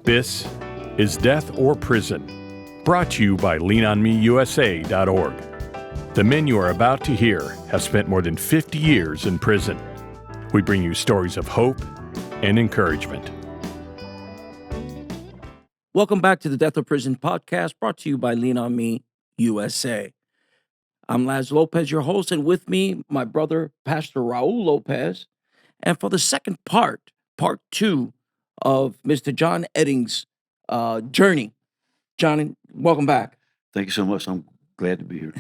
This is Death or Prison, brought to you by leanonmeusa.org. The men you are about to hear have spent more than 50 years in prison. We bring you stories of hope and encouragement. Welcome back to the Death or Prison podcast, brought to you by Lean On Me USA. I'm Laz Lopez, your host, and with me, my brother, Pastor Raul Lopez. And for the second part two of Mr. John Eddings' journey. Johnny, welcome back. Thank you so much. I'm glad to be here.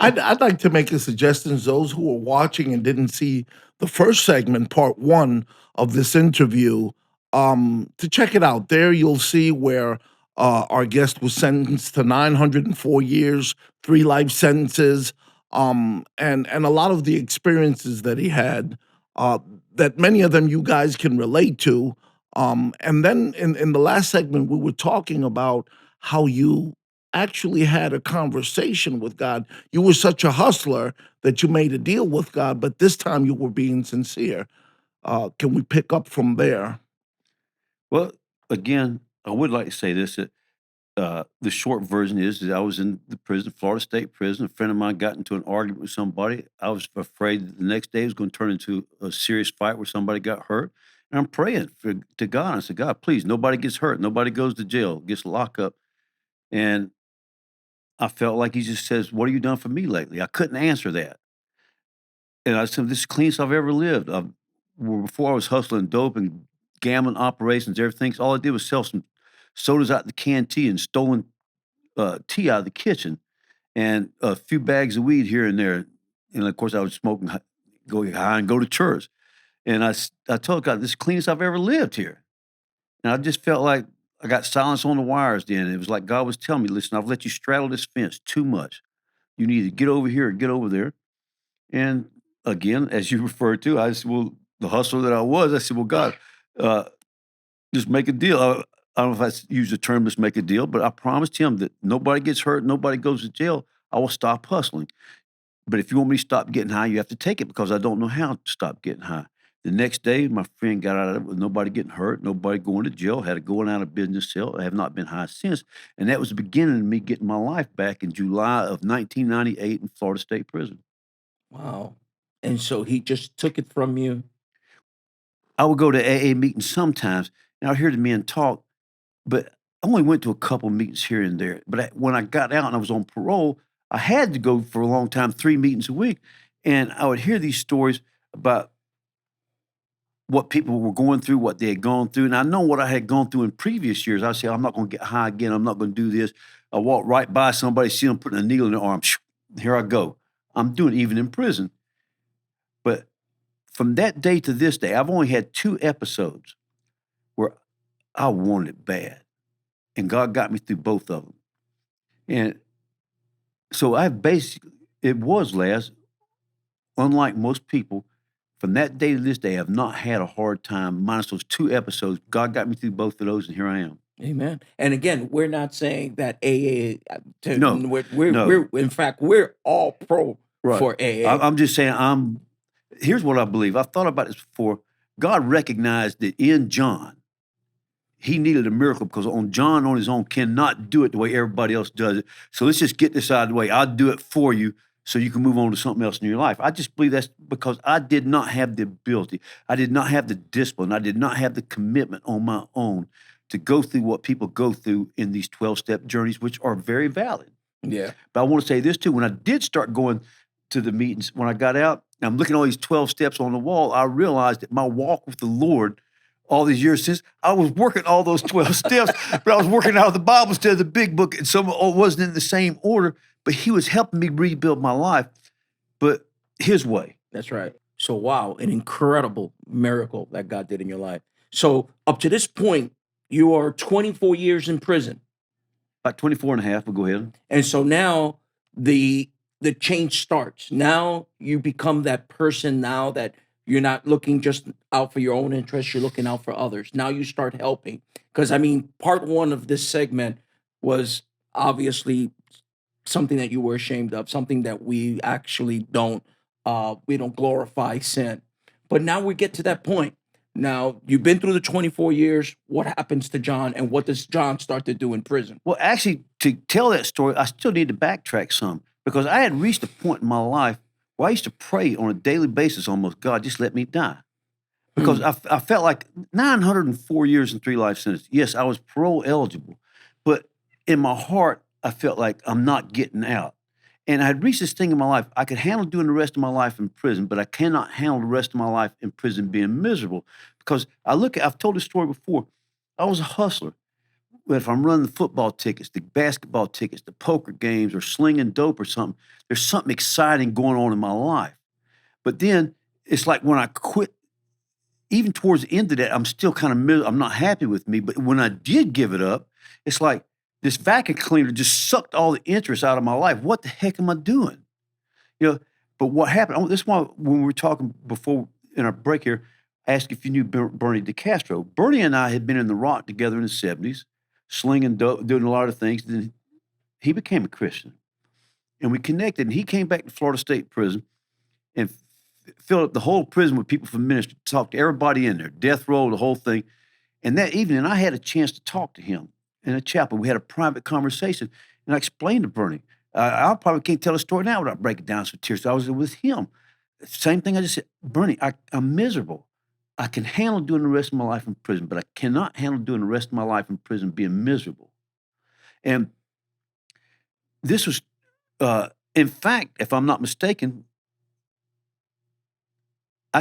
I'd like to make a suggestion to those who are watching and didn't see the first segment, part one of this interview, to check it out. There you'll see where our guest was sentenced to 904 years, 3 life sentences, and a lot of the experiences that he had, that many of them you guys can relate to. And then in the last segment, we were talking about how you actually had a conversation with God. You were such a hustler that you made a deal with God, but this time you were being sincere. Can we pick up from there? Well, again, I would like to say this, that the short version is that I was in the prison, Florida State Prison. A friend of mine got into an argument with somebody. I was afraid that the next day it was going to turn into a serious fight where somebody got hurt. And I'm praying to God. I said, God, please, nobody gets hurt. Nobody goes to jail, gets locked up. And I felt like he just says, what have you done for me lately? I couldn't answer that. And I said, this is the cleanest I've ever lived. Before I was hustling dope and gambling operations, everything. So all I did was sell some sodas out the canned tea and stolen tea out of the kitchen and a few bags of weed here and there. And of course, I was smoking, go high and go to church. And I told God, this is the cleanest I've ever lived here. And I just felt like I got silence on the wires then. It was like God was telling me, listen, I've let you straddle this fence too much. You need to get over here or get over there. And again, as you referred to, I said, well, the hustler that I said, well, God, just make a deal. I don't know if I use the term, just make a deal, but I promised him that nobody gets hurt, nobody goes to jail. I will stop hustling. But if you want me to stop getting high, you have to take it because I don't know how to stop getting high. The next day, my friend got out of it with nobody getting hurt, nobody going to jail, had a going out of business sale. I have not been high since. And that was the beginning of me getting my life back in July of 1998 in Florida State Prison. Wow. And so he just took it from you? I would go to AA meetings sometimes, and I'd hear the men talk, but I only went to a couple meetings here and there. But when I got out and I was on parole, I had to go for a long time, 3 meetings a week. And I would hear these stories about what people were going through, what they had gone through. And I know what I had gone through in previous years. I say, I'm not going to get high again. I'm not going to do this. I walk right by somebody, see them putting a needle in their arm. Here I go. I'm doing it even in prison. But from that day to this day, I've only had 2 episodes where I wanted it bad. And God got me through both of them. And so it was, Laz, unlike most people, from that day to this day, I've not had a hard time, minus those 2 episodes. God got me through both of those, and here I am. Amen. And again, we're not saying that AA. No. We're in fact, we're all pro for AA. I'm just saying, here's what I believe. I've thought about this before. God recognized that in John, he needed a miracle because John on his own cannot do it the way everybody else does it. So let's just get this out of the way. I'll do it for you so you can move on to something else in your life. I just believe that's because I did not have the ability. I did not have the discipline. I did not have the commitment on my own to go through what people go through in these 12-step journeys, which are very valid. Yeah. But I want to say this too. When I did start going to the meetings, when I got out, and I'm looking at all these 12 steps on the wall, I realized that my walk with the Lord all these years since, I was working all those 12 steps, but I was working out of the Bible instead of the big book, and some wasn't in the same order, but he was helping me rebuild my life, but his way. That's right. So, wow, an incredible miracle that God did in your life. So, up to this point, you are 24 years in prison. About 24 and a half, but go ahead. And so now the change starts. Now you become that person now that you're not looking just out for your own interests, you're looking out for others. Now you start helping. Because, I mean, part one of this segment was obviously something that you were ashamed of, something that we actually don't glorify sin. But now we get to that point. Now, you've been through the 24 years. What happens to John, and what does John start to do in prison? Well, actually, to tell that story, I still need to backtrack some because I had reached a point in my life where I used to pray on a daily basis almost, God, just let me die. Because I felt like 904 years and 3 life sentences. Yes, I was parole eligible, but in my heart, I felt like I'm not getting out. And I had reached this thing in my life. I could handle doing the rest of my life in prison, but I cannot handle the rest of my life in prison being miserable. Because I've told this story before. I was a hustler. But if I'm running the football tickets, the basketball tickets, the poker games, or slinging dope or something, there's something exciting going on in my life. But then it's like when I quit, even towards the end of that, I'm still kind of miserable. I'm not happy with me. But when I did give it up, it's like this vacuum cleaner just sucked all the interest out of my life. What the heck am I doing? But what happened, this is why when we were talking before in our break here, I asked if you knew Bernie DeCastro. Bernie and I had been in the Rock together in the 70s, slinging dope, doing a lot of things. Then he became a Christian. And we connected, and he came back to Florida State Prison and filled up the whole prison with people from ministry, talked to everybody in there, death row, the whole thing. And that evening, I had a chance to talk to him in a chapel. We had a private conversation, and I explained to Bernie. I probably can't tell a story now without breaking down some tears. I was with him. Same thing I just said, Bernie, I'm miserable. I can handle doing the rest of my life in prison, but I cannot handle doing the rest of my life in prison being miserable. And this was, in fact, if I'm not mistaken,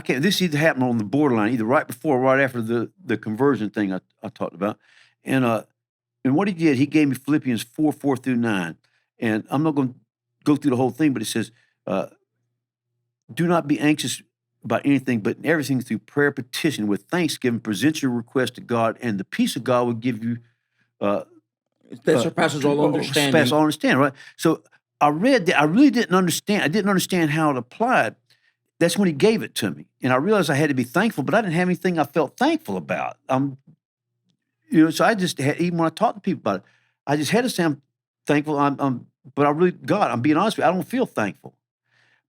this either happened on the borderline, either right before or right after the conversion thing I talked about. And what he did, he gave me Philippians 4 through 9. And I'm not going to go through the whole thing, but it says, do not be anxious about anything, but in everything through prayer, petition, with thanksgiving, present your request to God, and the peace of God will give you That surpasses all understanding. surpasses all understanding, right? So I read that. I really didn't understand. I didn't understand how it applied. That's when he gave it to me. And I realized I had to be thankful, but I didn't have anything I felt thankful about. So I just had, even when I talked to people about it, I just had to say I'm thankful. But I'm being honest with you, I don't feel thankful.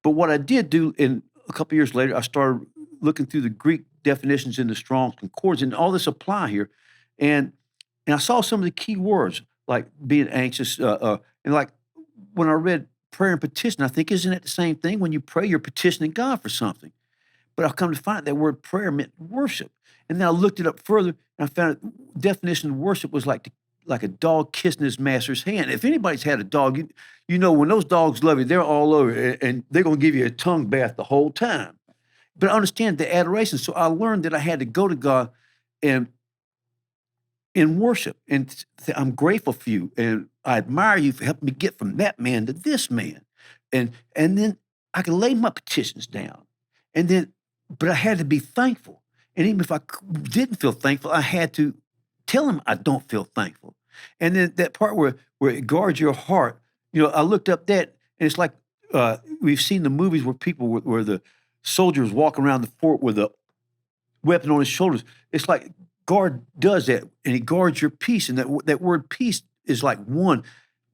But what I did do in a couple years later, I started looking through the Greek definitions in the Strong's Concordance, and all this apply here. And I saw some of the key words, like being anxious, and like when I read prayer and petition, I think, isn't it the same thing? When you pray, you're petitioning God for something. But I've come to find that word prayer meant worship. And then I looked it up further, and I found the definition of worship was like a dog kissing his master's hand. If anybody's had a dog, you know when those dogs love you, they're all over, and they're going to give you a tongue bath the whole time. But I understand the adoration. So I learned that I had to go to God and in worship and say, I'm grateful for you, and I admire you for helping me get from that man to this man. And then I could lay my petitions down. But I had to be thankful. And even if I didn't feel thankful, I had to tell him I don't feel thankful. And then that part where it guards your heart, I looked up that, and it's like we've seen the movies where where the soldiers walk around the fort with a weapon on his shoulders. It's like God does that, and he guards your peace. And that word peace is like one.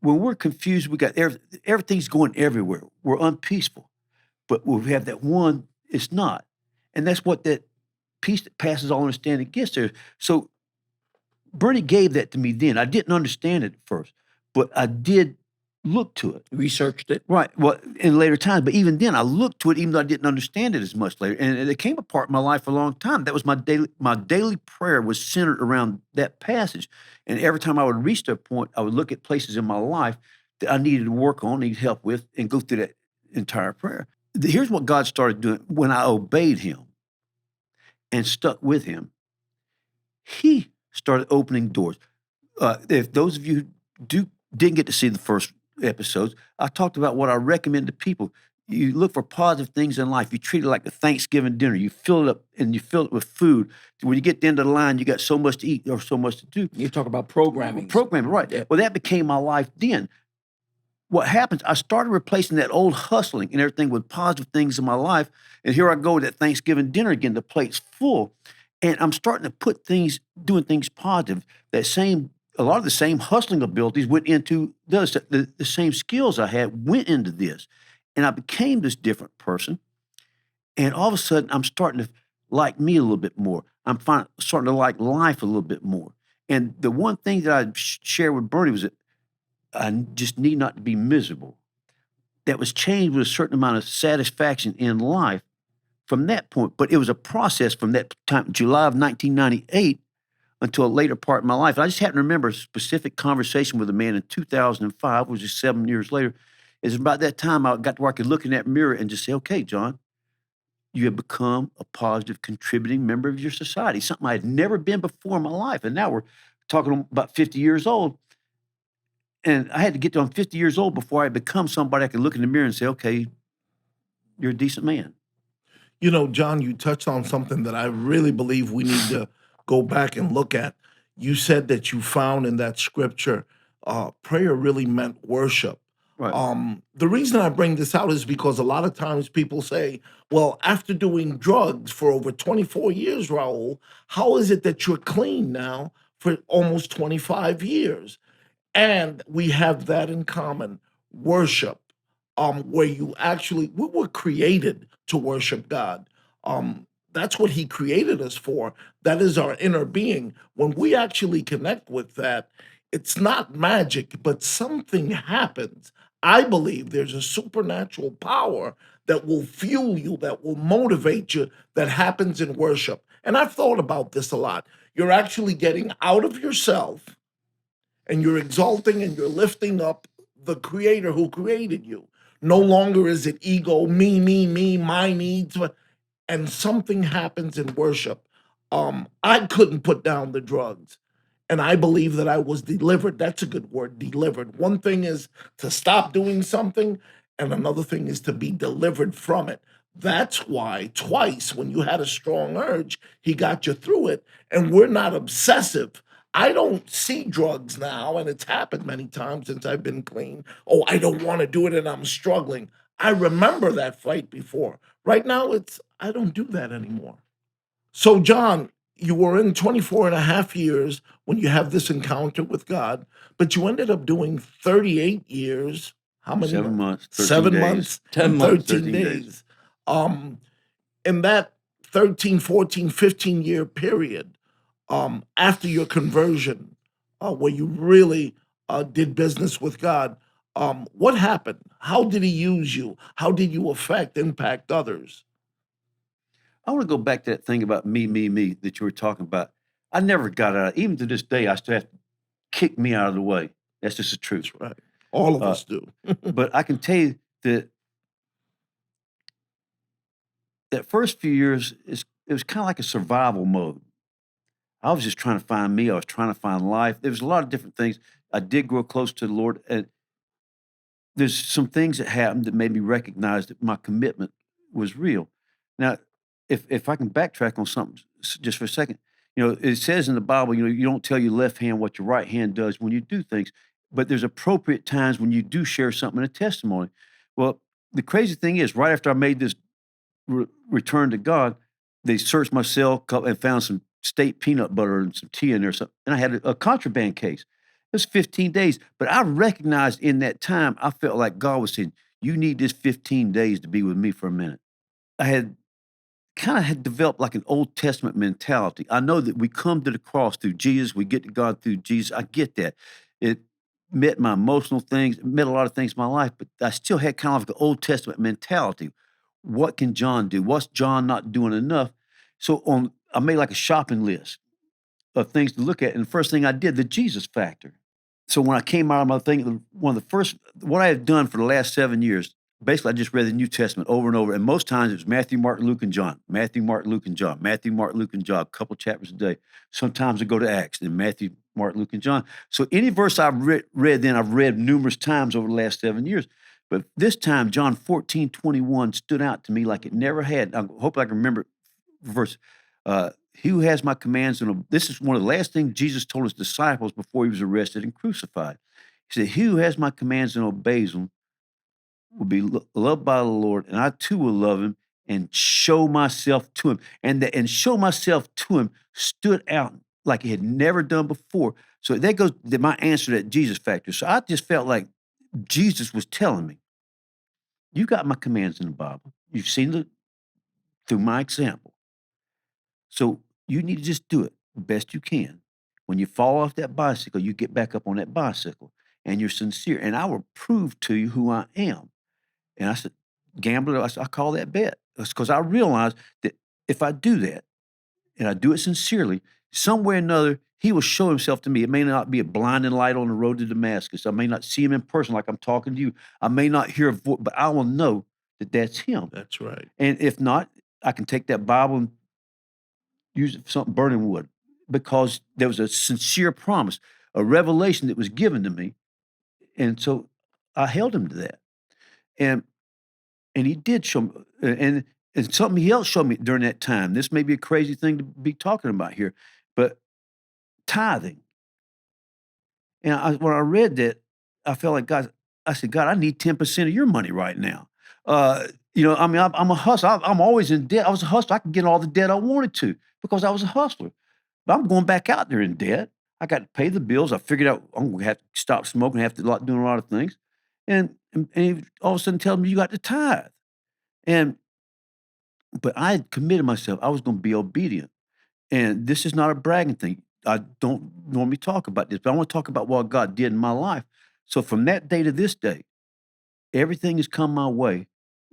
When we're confused, we got everything's going everywhere. We're unpeaceful. But when we have that one, it's not. And that's what that peace that passes all understanding gets there. So Bernie gave that to me then. I didn't understand it at first, but I did look to it. Researched it. Right. Well, in later times, but even then I looked to it, even though I didn't understand it as much later. And it came a part of my life for a long time. That was my daily prayer was centered around that passage. And every time I would reach that point, I would look at places in my life that I needed to work on, needed help with, and go through that entire prayer. Here's what God started doing when I obeyed him and stuck with him. He started opening doors. If those of you didn't get to see the first episodes, I talked about what I recommend to people. You look for positive things in life. You treat it like a Thanksgiving dinner. You fill it up, and you fill it with food. When you get to the end of the line, you got so much to eat or so much to do. You talk about programming. Programming, right. Yeah. Well, that became my life then. What happens, I started replacing that old hustling and everything with positive things in my life. And here I go with that Thanksgiving dinner again. The plate's full. And I'm starting to doing things positive. A lot of the same hustling abilities went into the same skills I had went into this. And I became this different person. And all of a sudden, I'm starting to like me a little bit more. I'm starting to like life a little bit more. And the one thing that I shared with Bernie was that I just need not to be miserable. That was changed with a certain amount of satisfaction in life from that point. But it was a process from that time, July of 1998, until a later part of my life. And I just happen to remember a specific conversation with a man in 2005, which is 7 years later. It's about that time I got to where I could look in that mirror and just say, okay, John, you have become a positive contributing member of your society, something I had never been before in my life. And now we're talking about 50 years old. And I had to get to 50 years old before I become somebody I could look in the mirror and say, okay, you're a decent man. You know, John, you touched on something that I really believe we need to go back and look at. You said that you found in that scripture, prayer really meant worship. Right. The reason I bring this out is because a lot of times people say, well, after doing drugs for over 24 years, Raul, how is it that you're clean now for almost 25 years? And we have that in common, worship, where we were created to worship God. That's what he created us for. That is our inner being. When we actually connect with that, it's not magic, but something happens. I believe there's a supernatural power that will fuel you, that will motivate you, that happens in worship. And I've thought about this a lot. You're actually getting out of yourself and you're exalting and you're lifting up the creator who created you. No longer is it ego, me, my needs, and something happens in worship. I couldn't put down the drugs, and I believe that I was delivered. That's a good word, delivered. One thing is to stop doing something, and another thing is to be delivered from it. That's why twice when you had a strong urge, he got you through it, and we're not obsessive. I don't see drugs now, and it's happened many times since I've been clean. Oh, I don't want to do it and I'm struggling. I remember that fight before. Right now, I don't do that anymore. So, John, you were in 24 and a half years when you have this encounter with God, but you ended up doing 38 years. How many 7 months, 13 7 days. months 10 and months. 13 13 days. days. In that 13, 14, 15-year period, after your conversion, where you really did business with God, what happened? How did he use you? How did you impact others? I want to go back to that thing about me that you were talking about. I never got out. Even to this day, I still have to kick me out of the way. That's just the truth. That's right. All of Uh, us do. But I can tell you that that first few years, it was kind of like a survival mode. I was just trying to find me. I was trying to find life. There was a lot of different things. I did grow close to the Lord, and there's some things that happened that made me recognize that my commitment was real. Now, if I can backtrack on something just for a second, it says in the Bible, you don't tell your left hand what your right hand does when you do things, but there's appropriate times when you do share something in a testimony. Well, the crazy thing is, right after I made this return to God, they searched my cell and found some state peanut butter and some tea in there, and I had a contraband case. It was 15 days, but I recognized in that time, I felt like God was saying, "You need this 15 days to be with me for a minute." I had developed like an Old Testament mentality. I know that we come to the cross through Jesus, we get to God through Jesus. I get that. It met my emotional things, it met a lot of things in my life, but I still had kind of like an Old Testament mentality. What can John do? What's John not doing enough? So I made like a shopping list of things to look at. And the first thing I did, the Jesus factor. So when I came out of my thing, one of the first, what I had done for the last 7 years, basically I just read the New Testament over and over. And most times it was Matthew, Mark, Luke, and John. Matthew, Mark, Luke, and John. Matthew, Mark, Luke, and John. A couple chapters a day. Sometimes I go to Acts, then Matthew, Mark, Luke, and John. So any verse I've read then, I've read numerous times over the last 7 years. But this time, John 14:21 stood out to me like it never had. I hope I can remember the verse. He who has my commands, and this is one of the last things Jesus told his disciples before he was arrested and crucified. He said, "He who has my commands and obeys them will be loved by the Lord, and I too will love him and show myself to him." And show myself to him stood out like it had never done before. So that goes to my answer to that Jesus factor. So I just felt like Jesus was telling me, "You got my commands in the Bible. You've seen it through my example. So you need to just do it the best you can. When you fall off that bicycle, you get back up on that bicycle and you're sincere. And I will prove to you who I am. And I said, gambler, I call that bet. Because I realized that if I do that and I do it sincerely, somewhere or another, he will show himself to me. It may not be a blinding light on the road to Damascus. I may not see him in person like I'm talking to you. I may not hear a voice, but I will know that that's him. That's right. And if not, I can take that Bible and use it for something burning wood, because there was a sincere promise, a revelation that was given to me. And so I held him to that. And he did show me, and something else showed me during that time. This may be a crazy thing to be talking about here, but tithing. And when I read that, I felt like God. I said, God, I need 10% of your money right now. I mean, I'm a hustler. I'm always in debt. I was a hustler. I could get all the debt I wanted to because I was a hustler. But I'm going back out there in debt. I got to pay the bills. I figured out I'm going to have to stop smoking, have to doing a lot of things. And he all of a sudden tells me you got to tithe. But I had committed myself. I was going to be obedient. And this is not a bragging thing. I don't normally talk about this, but I want to talk about what God did in my life. So from that day to this day, everything has come my way.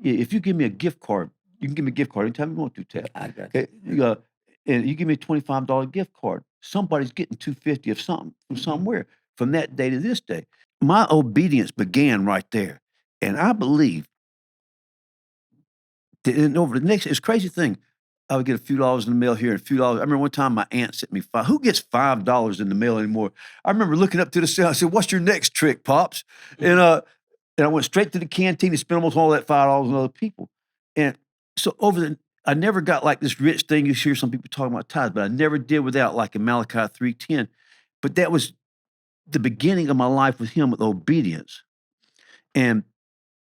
If you give me a gift card, you can give me a gift card anytime you want to, Tab. I got you. Okay? And you give me a $25 gift card, somebody's getting $250 of something from somewhere from that day to this day. My obedience began right there. And I believe that over the next, it's a crazy thing. I would get a few dollars in the mail here and a few dollars. I remember one time my aunt sent me $5. Who gets $5 in the mail anymore? I remember looking up to the ceiling. I said, "What's your next trick, Pops?" And I went straight to the canteen and spent almost all that $5 on other people. And so I never got like this rich thing. You hear some people talking about tithes, but I never did without, like in Malachi 3:10. But that was the beginning of my life with him, with obedience. And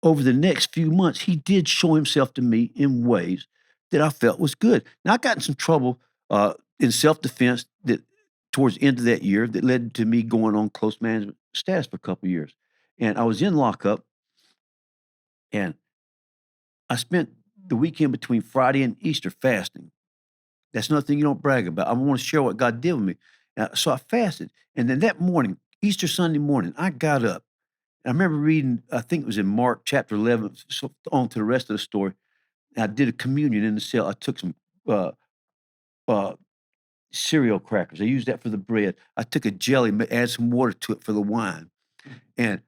over the next few months, he did show himself to me in ways that I felt was good. Now, I got in some trouble in self-defense that towards the end of that year that led to me going on close management status for a couple of years. And I was in lockup, and I spent the weekend between Friday and Easter fasting. That's another thing you don't brag about. I want to share what God did with me. So I fasted. And then that morning, Easter Sunday morning, I got up. I remember reading, I think it was in Mark chapter 11, so on to the rest of the story. I did a communion in the cell. I took some uh, cereal crackers. I used that for the bread. I took a jelly, add some water to it for the wine. And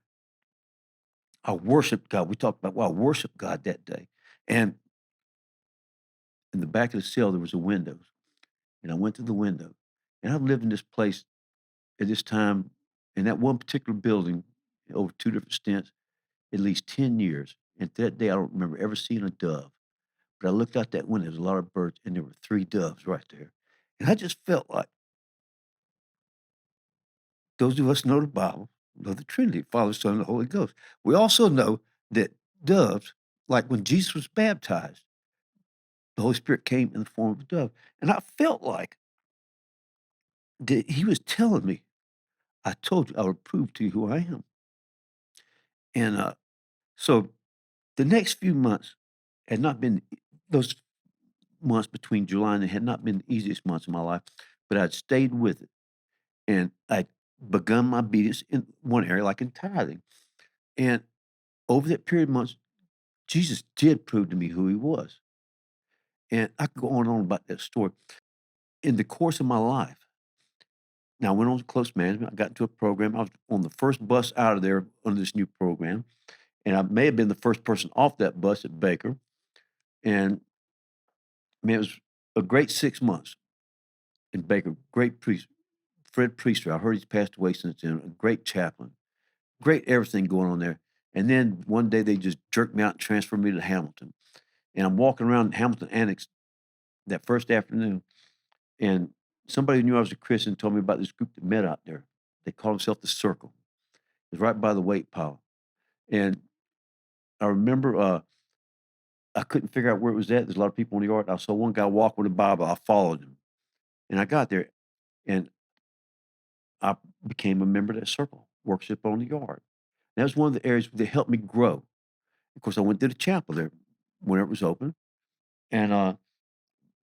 I worshiped God. We talked about, I worshiped God that day. And in the back of the cell, there was a window. And I went to the window. And I've lived in this place at this time, in that one particular building, over 2 different stints, at least 10 years. And that day, I don't remember ever seeing a dove. But I looked out that window, there was a lot of birds, and there were 3 doves right there. And I just felt like, those of us know the Bible, know the Trinity, Father, Son, and the Holy Ghost. We also know that doves, like when Jesus was baptized, the Holy Spirit came in the form of a dove. And I felt like that he was telling me, I told you I would prove to you who I am. And so the next few months had not been, those months between July and had not been the easiest months of my life, but I'd stayed with it. And I'd begun my obedience in one area, like in tithing. And over that period of months, Jesus did prove to me who he was. And I could go on and on about that story. In the course of my life, now I went on to close management. I got into a program. I was on the first bus out of there under this new program. And I may have been the first person off that bus at Baker. And man, it was a great 6 months in Baker. Great priest, Fred Priester. I heard he's passed away since then. A great chaplain. Great everything going on there. And then one day they just jerked me out and transferred me to Hamilton. And I'm walking around Hamilton Annex that first afternoon, and somebody who knew I was a Christian told me about this group that met out there. They called themselves the Circle. It was right by the weight pile. And I remember I couldn't figure out where it was at. There's a lot of people in the yard. I saw one guy walk with a Bible. I followed him. And I got there, and I became a member of that circle, worship on the yard. That was one of the areas that helped me grow. Of course, I went to the chapel there whenever it was open. And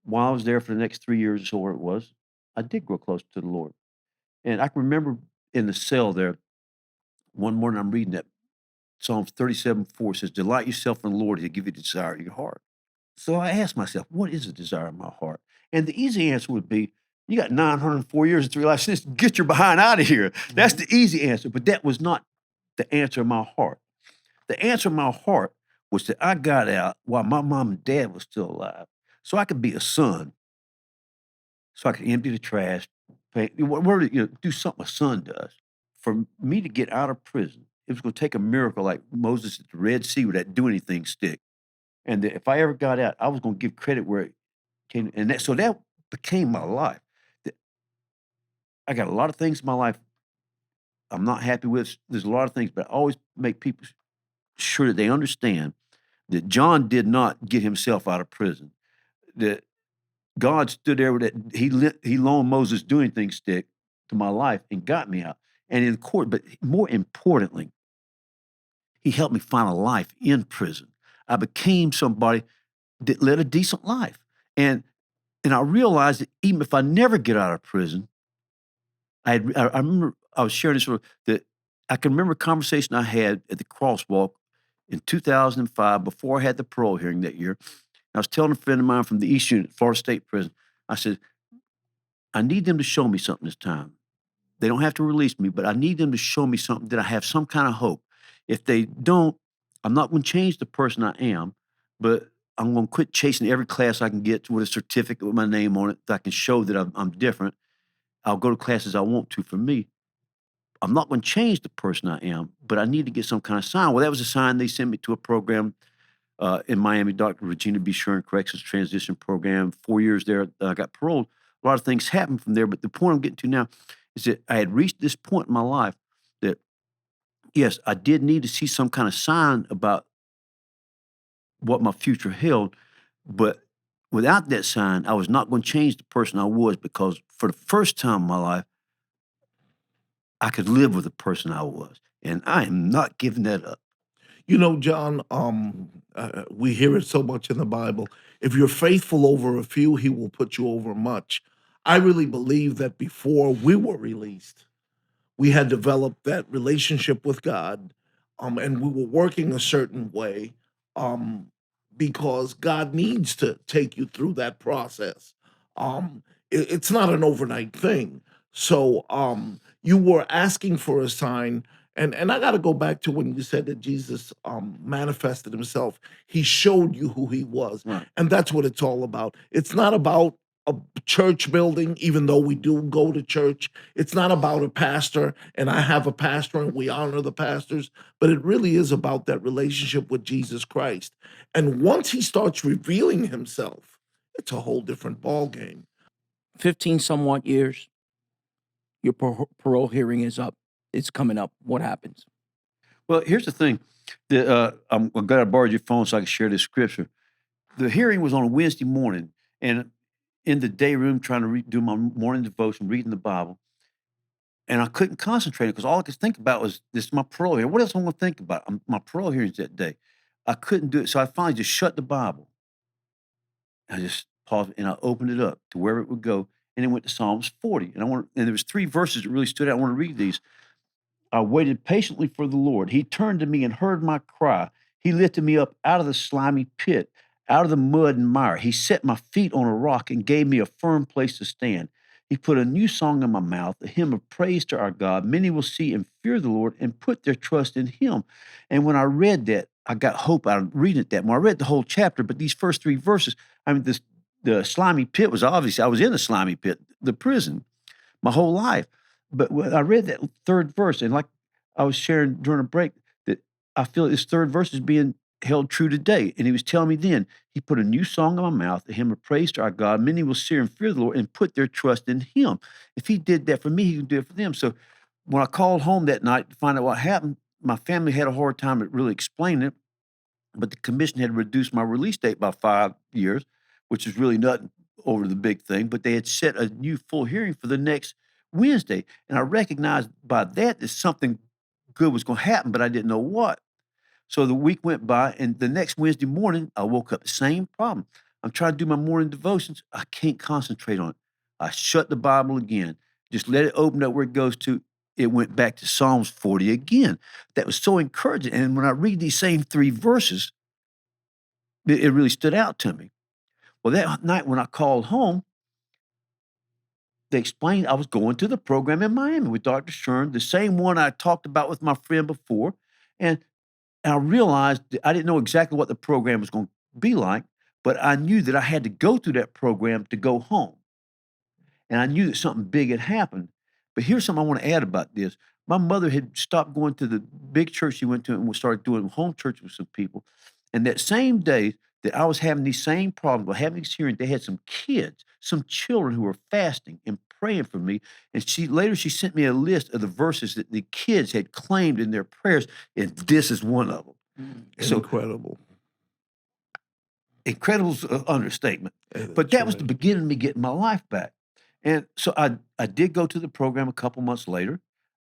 while I was there for the next 3 years or so, where it was, I did grow close to the Lord. And I can remember in the cell there, one morning I'm reading that Psalms 37:4 says, "Delight yourself in the Lord, He'll give you the desire of your heart." So I asked myself, what is the desire of my heart? And the easy answer would be, you got 904 years of 3 life since, get your behind out of here. That's the easy answer, but that was not the answer of my heart. The answer of my heart was that I got out while my mom and dad was still alive, so I could be a son, so I could empty the trash, do something a son does. For me to get out of prison, it was going to take a miracle like Moses at the Red Sea with that do anything stick. And that if I ever got out, I was going to give credit where it came. And that became my life. That I got a lot of things in my life I'm not happy with. There's a lot of things, but I always make people sure that they understand that John did not get himself out of prison. That God stood there with that. He loaned Moses doing things stick to my life and got me out. And in court, but more importantly, he helped me find a life in prison. I became somebody that led a decent life. And I realized that even if I never get out of prison, I remember I was sharing this that I can remember a conversation I had at the crosswalk in 2005 before I had the parole hearing that year. I was telling a friend of mine from the East Unit, Florida State Prison, I said, I need them to show me something this time. They don't have to release me, but I need them to show me something that I have some kind of hope. If they don't, I'm not going to change the person I am, but I'm going to quit chasing every class I can get with a certificate with my name on it that I can show that I'm different. I'll go to classes I want to for me. I'm not going to change the person I am, but I need to get some kind of sign. Well, that was a sign. They sent me to a program in Miami, Dr. Regina B. Shuren Corrections Transition Program. 4 years there, I got paroled. A lot of things happened from there, but the point I'm getting to now is that I had reached this point in my life that, yes, I did need to see some kind of sign about what my future held, but without that sign, I was not going to change the person I was, because for the first time in my life, I could live with the person I was, and I am not giving that up. You know, John, we hear it so much in the Bible. If you're faithful over a few, he will put you over much. I really believe that before we were released, we had developed that relationship with God, and we were working a certain way, um, because God needs to take you through that process. It's not an overnight thing. So you were asking for a sign, and I got to go back to when you said that Jesus manifested himself. He showed you who he was, Right. and that's what it's all about. It's not about a church building, even though we do go to church. It's not about a pastor, and I have a pastor, and we honor the pastors, but it really is about that relationship with Jesus Christ. And once he starts revealing himself, it's a whole different ballgame. 15 somewhat years, your parole hearing is up. It's coming up. What happens? Well, here's the thing. I'm glad I borrowed your phone so I can share this scripture. The hearing was on a Wednesday morning, and in the day room trying to do my morning devotion, reading the Bible, and I couldn't concentrate because all I could think about was this is my parole hearing. What else am I going to think about? My parole hearings that day. I couldn't do it, so I finally just shut the Bible. I just paused and I opened it up to wherever it would go, and it went to Psalms 40. And there was 3 verses that really stood out. I want to read these. I waited patiently for the Lord. He turned to me and heard my cry. He lifted me up out of the slimy pit, out of the mud and mire. He set my feet on a rock and gave me a firm place to stand. He put a new song in my mouth, a hymn of praise to our God. Many will see and fear the Lord and put their trust in him. And when I read that, I got hope out of reading it that more. I read the whole chapter, but these first 3 verses, the slimy pit was obvious. I was in the slimy pit, the prison, my whole life. But when I read that 3rd verse, and like I was sharing during a break, that I feel this 3rd verse is being held true today. And he was telling me then, he put a new song in my mouth, a hymn of praise to our God. Many will see and fear the Lord and put their trust in him. If he did that for me, he can do it for them. So when I called home that night to find out what happened, my family had a hard time at really explaining it. But the commission had reduced my release date by 5 years, which is really nothing over the big thing. But they had set a new full hearing for the next Wednesday. And I recognized by that something good was going to happen, but I didn't know what. So the week went by, and the next Wednesday morning, I woke up, same problem. I'm trying to do my morning devotions. I can't concentrate on it. I shut the Bible again. Just let it open up where it goes to. It went back to Psalms 40 again. That was so encouraging. And when I read these same 3 verses, it really stood out to me. Well, that night when I called home, they explained I was going to the program in Miami with Dr. Shern, the same one I talked about with my friend before. And I realized that I didn't know exactly what the program was going to be like, but I knew that I had to go through that program to go home. And I knew that something big had happened. But here's something I want to add about this. My mother had stopped going to the big church she went to and started doing home church with some people. And that same day that I was having these same problems, but having these hearing, they had some kids, some children who were fasting and praying for me. And she sent me a list of the verses that the kids had claimed in their prayers, and this is one of them. So Incredible. incredible's an understatement. But That's that was the right. beginning of me getting my life back. And so I did go to the program a couple months later,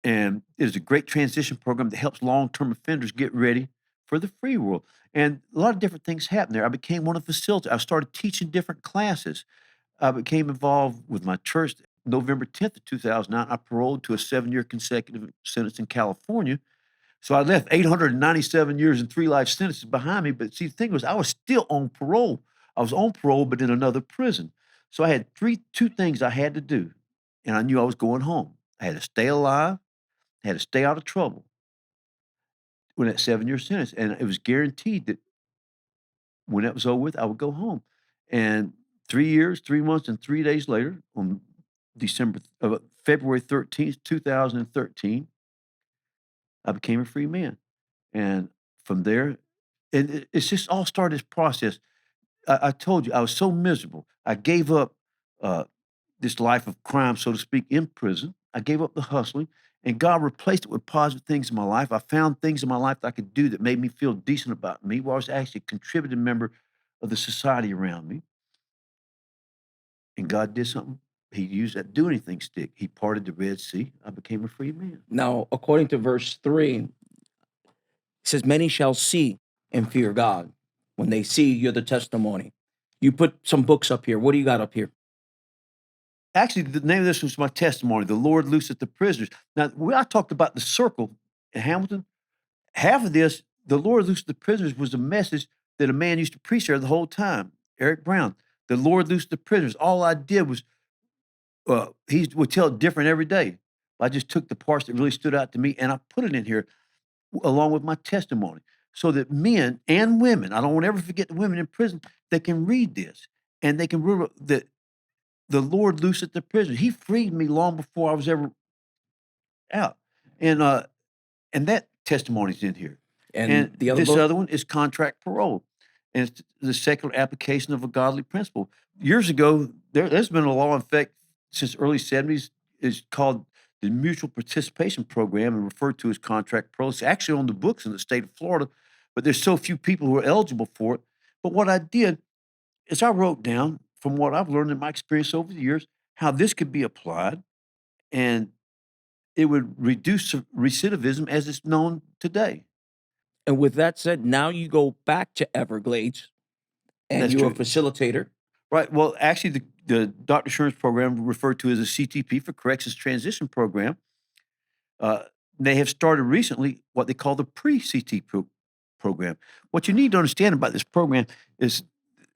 and it was a great transition program that helps long-term offenders get ready for the free world. And a lot of different things happened there. I became one of the facilitators. I started teaching different classes. I became involved with my church. November 10th of 2009, I paroled to a 7-year consecutive sentence in California. So I left 897 years and 3 life sentences behind me. But see, the thing was, I was still on parole. I was on parole, but in another prison. So I had two things I had to do, and I knew I was going home. I had to stay alive, I had to stay out of trouble when that 7-year sentence, and it was guaranteed that when that was over with, I would go home. And 3 years, 3 months, and 3 days later, on February 13th, 2013, I became a free man. And from there, it's just all started this process. I told you I was so miserable. I gave up uh, this life of crime, so to speak, in prison. I gave up the hustling, and God replaced it with positive things in my life. I found things in my life that I could do that made me feel decent about me, where I was actually a contributing member of the society around me. And God did something. He used that do anything stick. He parted the Red Sea. I became a free man. Now, according to verse 3, it says, many shall see and fear God. When they see, you're the testimony. You put some books up here. What do you got up here? Actually, the name of this was my testimony, The Lord Looseth the Prisoners. Now, when I talked about the circle in Hamilton, half of this, The Lord Looseth the Prisoners, was a message that a man used to preach there the whole time, Eric Brown. The Lord Looseth the Prisoners. All I did was, he would tell it different every day. I just took the parts that really stood out to me and I put it in here along with my testimony so that men and women, I don't want to ever forget the women in prison, they can read this and they can realize that the Lord looseth the prisoner. He freed me long before I was ever out. And that testimony's in here. And And the other this book? other one is contract parole. And it's the secular application of a godly principle. Years ago, there's been a law in effect since early 70s. It's called the Mutual Participation Program and referred to as contract parole. It's actually on the books in the state of Florida, but there's so few people who are eligible for it. But what I did is I wrote down from what I've learned in my experience over the years, how this could be applied and it would reduce recidivism as it's known today. And with that said, now you go back to Everglades and That's you're a true. facilitator. Right. Well, actually, the Dr. Sherman's program, referred to as a CTP for Corrections Transition Program, uh, they have started recently what they call the pre-CT program. What you need to understand about this program is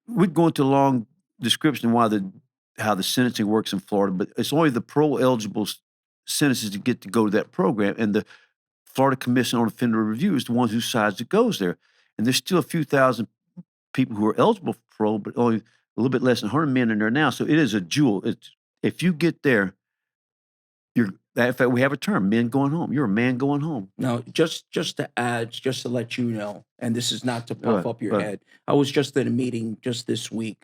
we'd go into a long description of how the sentencing works in Florida, but it's only the parole eligible sentences to get to go to that program, and the Florida Commission on Offender Review is the one who decides that goes there. And there's still a few thousand people who are eligible for parole, but only a little bit less than 100 men in there now. So it is a jewel. If you get there, in fact, we have a term, men going home. You're a man going home. Now, just to add, just to let you know, and this is not to puff Right, up your right. head. I was just in a meeting just this week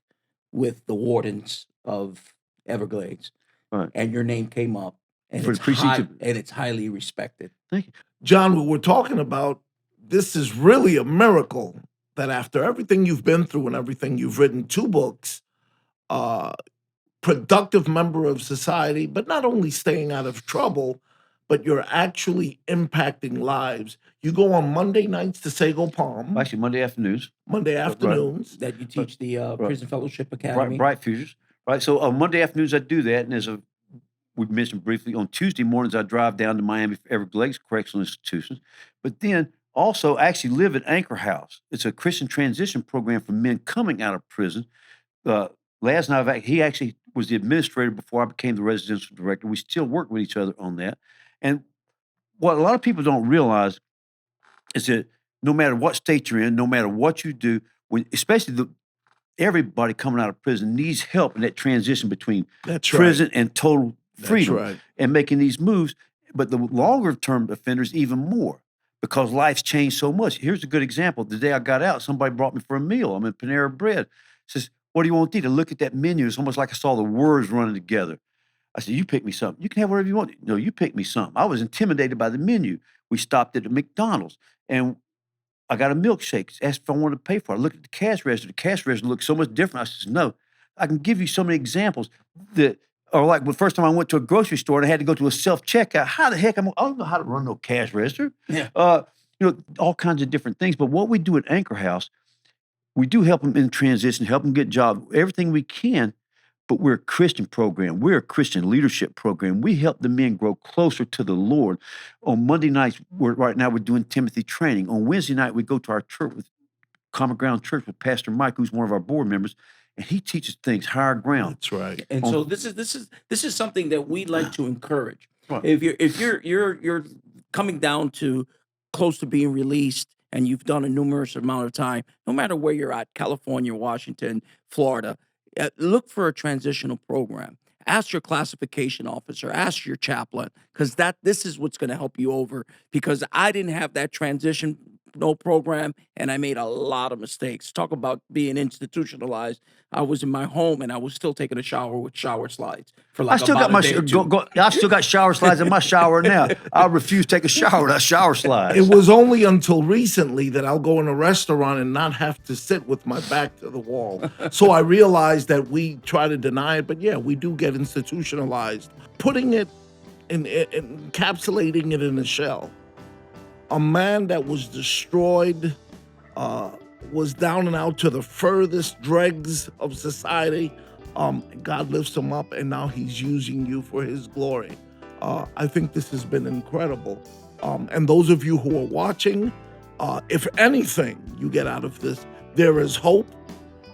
with the wardens of Everglades, Right. and your name came up, and For it's the precinct and it's highly respected. Thank you. John, what we're talking about, this is really a miracle that after everything you've been through and everything you've written 2 books, productive member of society, but not only staying out of trouble, but you're actually impacting lives. You go on Monday nights to Sago Palm, Actually, Monday afternoons. Monday afternoons. That you teach the Prison Fellowship Academy. Bright Futures. Right. So on Monday afternoons, I do that. And we mentioned briefly, on Tuesday mornings, I drive down to Miami for Everglades Correctional Institutions. But then also, I actually live at Anchor House. It's a Christian transition program for men coming out of prison. Laz and I, he actually was the administrator before I became the residential director. We still work with each other on that. And what a lot of people don't realize is that no matter what state you're in, no matter what you do, especially everybody coming out of prison needs help in that transition between prison and total freedom and making these moves. But the longer term offenders, even more, because life's changed so much. Here's a good example. The day I got out, somebody brought me for a meal. I'm in Panera Bread. Says, "What do you want to eat?" I look at that menu. It's almost like I saw the words running together. I said, "You pick me something. You can have whatever you want." "No, you pick me something." I was intimidated by the menu. We stopped at a McDonald's and I got a milkshake. Asked if I wanted to pay for it. I looked at the cash register. The cash register looked so much different. I said, "No." I can give you so many examples that are like the first time I went to a grocery store and I had to go to a self-checkout. How the heck I don't know how to run no cash register. Yeah. All kinds of different things. But what we do at Anchor House, we do help them in transition, help them get jobs, everything we can. But we're a Christian program. We're a Christian leadership program. We help the men grow closer to the Lord. On Monday nights, right now we're doing Timothy training. On Wednesday night, we go to our church with Common Ground Church with Pastor Mike, who's one of our board members, and he teaches things higher ground. That's right. And so this is something that we like to encourage. Right. If you're coming down to close to being released and you've done a numerous amount of time, no matter where you're at, California, Washington, Florida, look for a transitional program. Ask your classification officer, ask your chaplain, because this is what's going to help you over. Because I didn't have that transition program, and I made a lot of mistakes. Talk about being institutionalized. I was in my home, and I was still taking a shower with shower slides for like I still got my I I still got shower slides in my shower now. I refuse to take a shower without shower slides. It was only until recently that I'll go in a restaurant and not have to sit with my back to the wall. So I realized that we try to deny it, but yeah, we do get institutionalized. Putting it encapsulating it in a shell. A man that was destroyed, was down and out to the furthest dregs of society. God lifts him up, and now he's using you for his glory. I think this has been incredible. And those of you who are watching, if anything you get out of this, there is hope.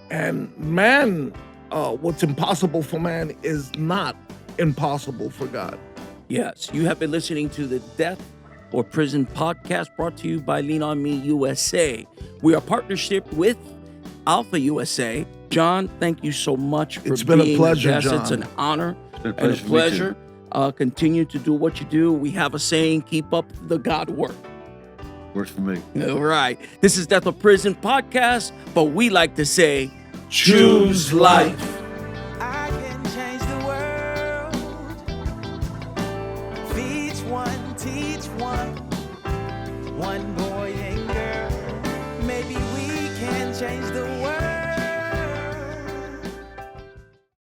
And man, what's impossible for man is not impossible for God. Yes, you have been listening to the Death or Prison podcast brought to you by Lean On Me USA. We are partnership with Alpha USA. John, thank you so much for been being a pleasure, guest. John. It's an honor It's and a pleasure. Continue to do what you do. We have a saying, keep up the God work. Works for me. All right. This is Death or Prison podcast, but we like to say, choose life. I can change the world. Feed one, teach one boy and girl. Maybe we can change the